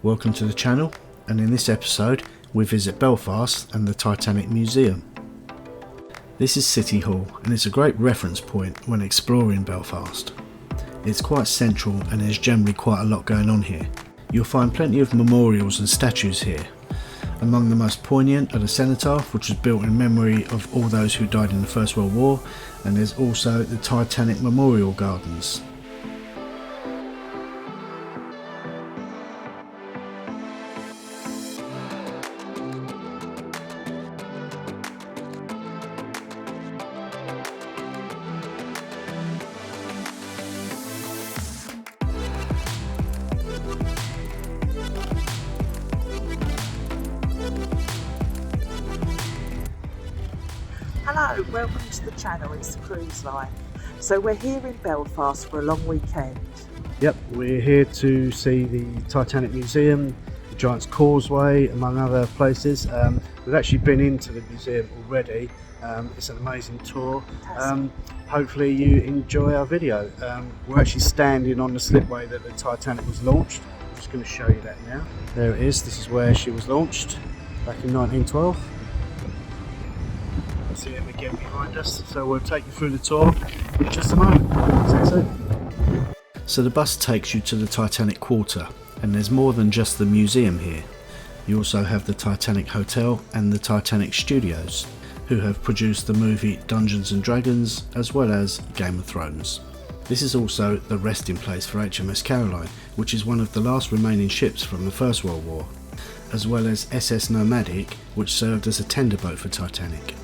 Welcome to the channel, and in this episode we visit Belfast and the Titanic Museum. This is City Hall and it's a great reference point when exploring Belfast. It's quite central and there's generally quite a lot going on here. You'll find plenty of memorials and statues here. Among the most poignant are the cenotaph, which was built in memory of all those who died in the First World War, and there's also the Titanic Memorial Gardens. Hello, welcome to the channel, it's Cruise Life. So we're here in Belfast for a long weekend. Yep, we're here to see the Titanic Museum, the Giant's Causeway, among other places. We've actually been into the museum already. It's an amazing tour. Hopefully you enjoy our video. We're actually standing on the slipway that the Titanic was launched. I'm just going to show you that now. There it is, this is where she was launched back in 1912. See him again behind us, so we'll take you through the tour in just a moment. So the bus takes you to the Titanic Quarter, and there's more than just the museum here. You also have the Titanic Hotel and the Titanic Studios, who have produced the movie Dungeons and Dragons as well as Game of Thrones. This is also the resting place for HMS Caroline, which is one of the last remaining ships from the First World War, as well as SS Nomadic, which served as a tender boat for Titanic.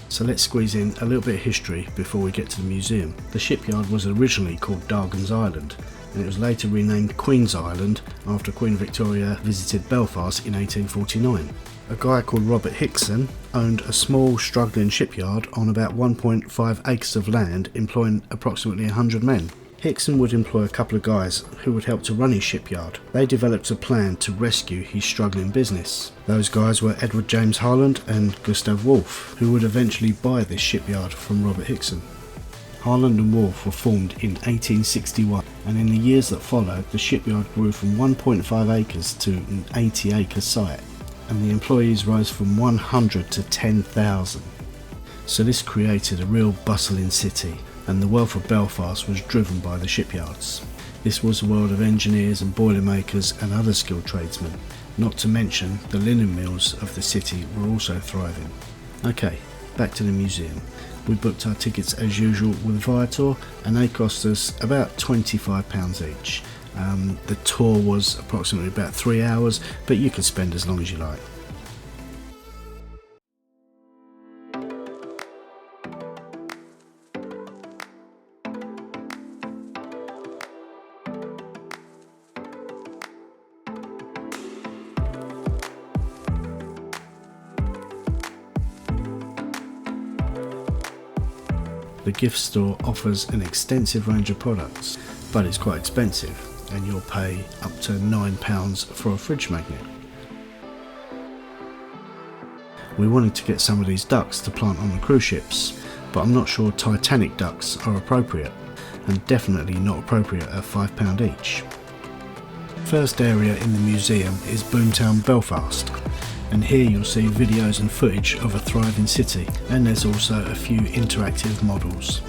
So let's squeeze in a little bit of history before we get to the museum. The shipyard was originally called Dargan's Island, and it was later renamed Queen's Island after Queen Victoria visited Belfast in 1849. A guy called Robert Hickson owned a small struggling shipyard on about 1.5 acres of land, employing approximately 100 men. Hickson would employ a couple of guys who would help to run his shipyard. They developed a plan to rescue his struggling business. Those guys were Edward James Harland and Gustav Wolff, who would eventually buy this shipyard from Robert Hickson. Harland and Wolff were formed in 1861, and in the years that followed the shipyard grew from 1.5 acres to an 80-acre site, and the employees rose from 100 to 10,000. So this created a real bustling city, and the wealth of Belfast was driven by the shipyards. This was a world of engineers and boilermakers and other skilled tradesmen, not to mention the linen mills of the city were also thriving. Okay, back to the museum. We booked our tickets as usual with Viator, and they cost us about £25 each. The tour was approximately about 3 hours, but you can spend as long as you like. The gift store offers an extensive range of products, but it's quite expensive, and you'll pay up to £9 for a fridge magnet. We wanted to get some of these ducks to plant on the cruise ships, but I'm not sure Titanic ducks are appropriate, and definitely not appropriate at £5 each. First area in the museum is Boomtown Belfast, and here you'll see videos and footage of a thriving city, and there's also a few interactive models.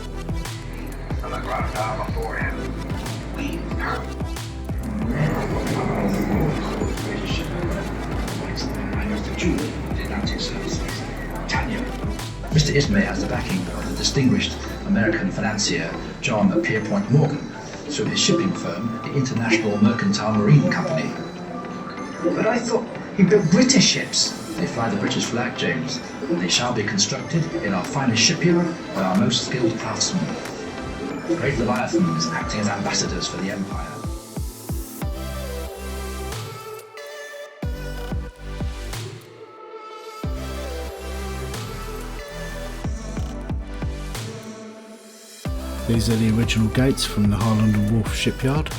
Mr. Ismay has the backing of the distinguished American financier John Pierpont Morgan through his shipping firm, the International Mercantile Marine Company. But I thought he built British ships. They fly the British flag, James, and they shall be constructed in our finest shipyard by our most skilled craftsmen. Great Leviathans acting as ambassadors for the Empire. These are the original gates from the Harland Wolff Shipyard.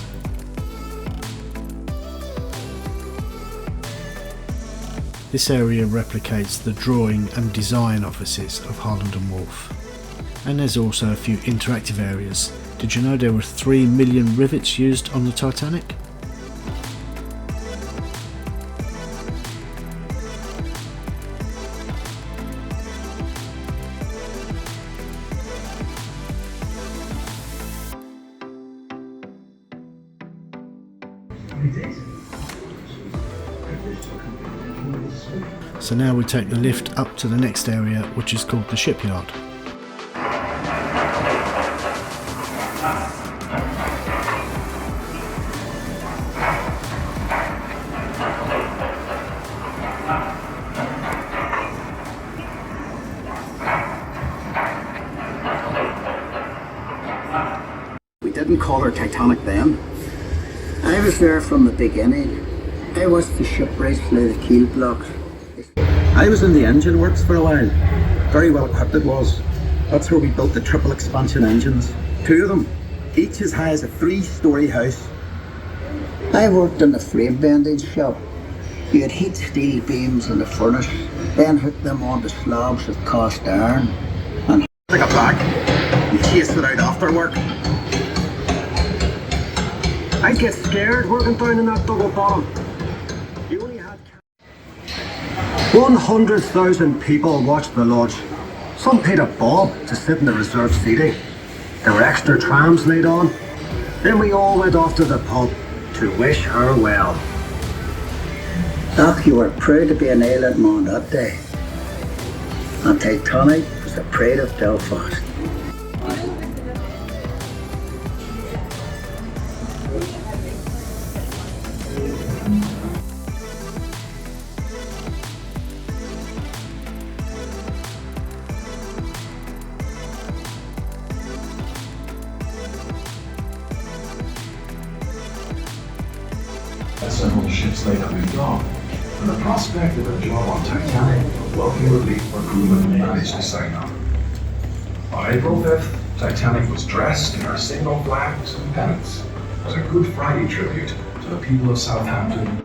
This area replicates the drawing and design offices of Harland Wolff. And there's also a few interactive areas. Did you know there were 3 million rivets used on the Titanic? So now we take the lift up to the next area, which is called the Shipyard. We didn't call her Titanic then. I was there from the beginning. I watched the ship race through the keel blocks. I was in the engine works for a while. Very well equipped it was. That's where we built the triple expansion engines. 2 of them, each as high as a 3-story house. I worked in the frame bending shop. You had heat steel beams in the furnace, then hooked them onto slabs of cast iron. And Like a back, you chased it out after work. I'd get scared working down in that double bottom. You only had 100,000 people watched the lodge. Some paid a bob to sit in the reserved seating. There were extra trams laid on. Then we all went off to the pub to wish her well. Ach, you were proud to be an island man that day. And Titanic was the pride of Belfast. Several ships later moved on, and the prospect of a job on Titanic was welcome relief for crewmen managed to sign up. On April 5th, Titanic was dressed in her single flags and pennants as a Good Friday tribute to the people of Southampton.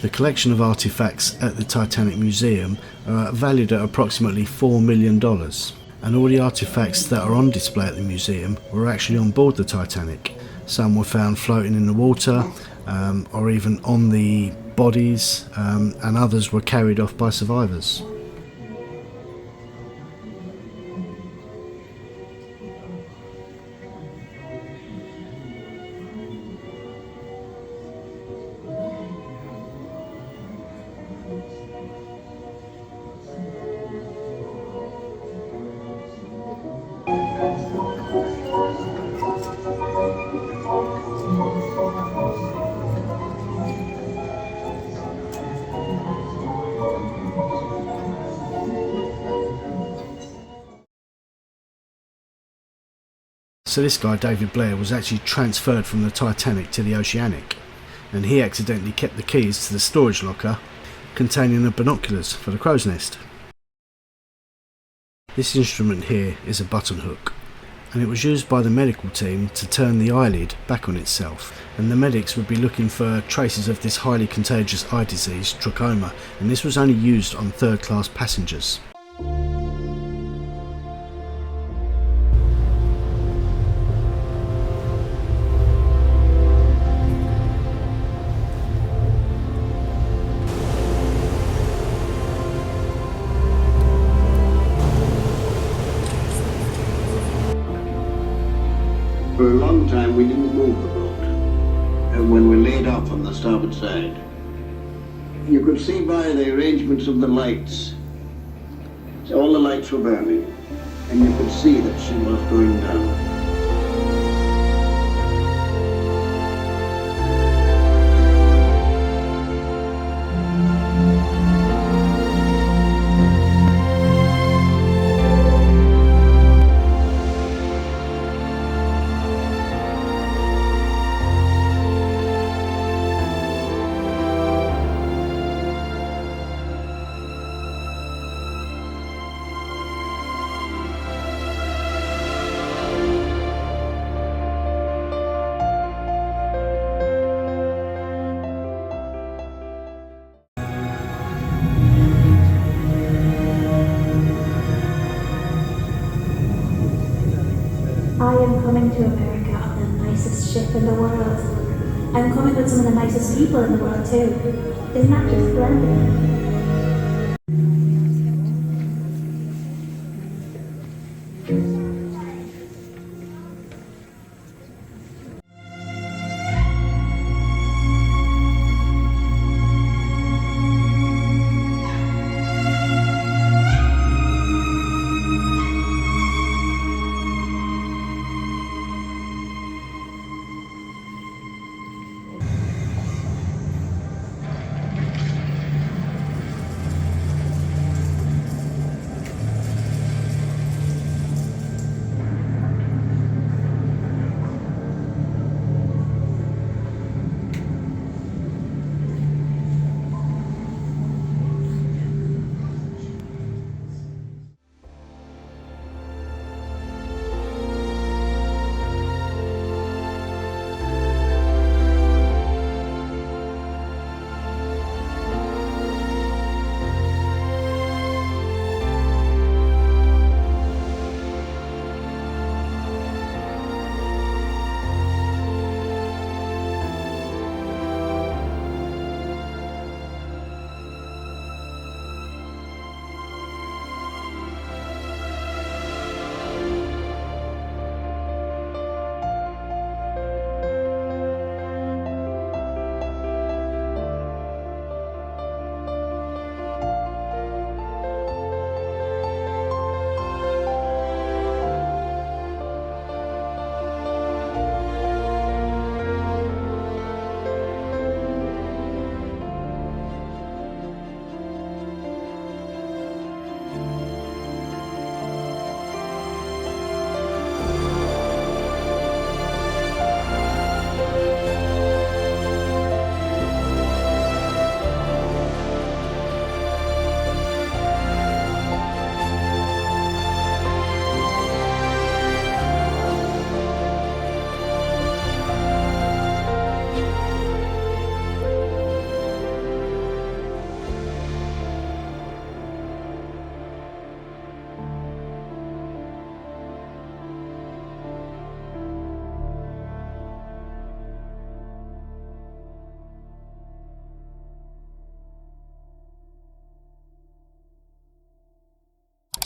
The collection of artifacts at the Titanic Museum are valued at approximately $4 million, and all the artifacts that are on display at the museum were actually on board the Titanic. Some were found floating in the water, or even on the bodies, and others were carried off by survivors. So this guy, David Blair, was actually transferred from the Titanic to the Oceanic, and he accidentally kept the keys to the storage locker containing the binoculars for the crow's nest. This instrument here is a button hook, and it was used by the medical team to turn the eyelid back on itself, and the medics would be looking for traces of this highly contagious eye disease, trachoma, and this was only used on third class passengers. For a long time we didn't move the boat. And when we laid off on the starboard side, you could see by the arrangements of the lights. All the lights were burning, and you could see that she was going down. I am coming to America on the nicest ship in the world. I'm coming with some of the nicest people in the world too. Isn't that just splendid?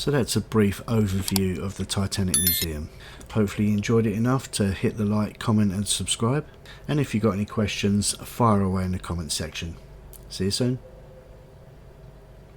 So that's a brief overview of the Titanic Museum. Hopefully you enjoyed it enough to hit the like, comment and subscribe. And if you got any questions, fire away in the comment section. See you soon.